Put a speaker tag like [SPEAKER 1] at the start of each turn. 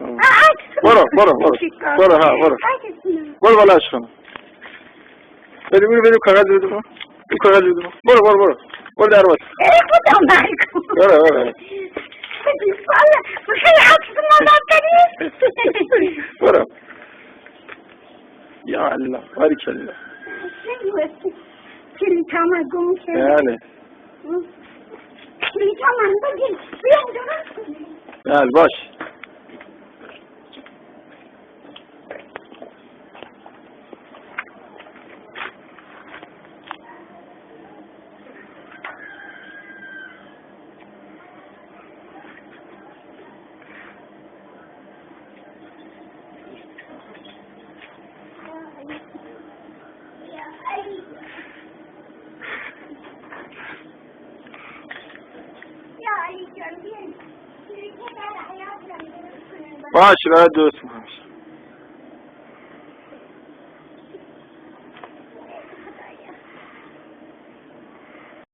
[SPEAKER 1] برو ها برو بالا عشقم. بریم کاغذ بده ما. این کاغذ بده ما. برو در باز. برو. برو. یا الله بارک الله.
[SPEAKER 2] کلیتا من گم شد.
[SPEAKER 1] بله.
[SPEAKER 2] کلیتا من بگیر.
[SPEAKER 1] بله باش. باشه برای دوست میکنم.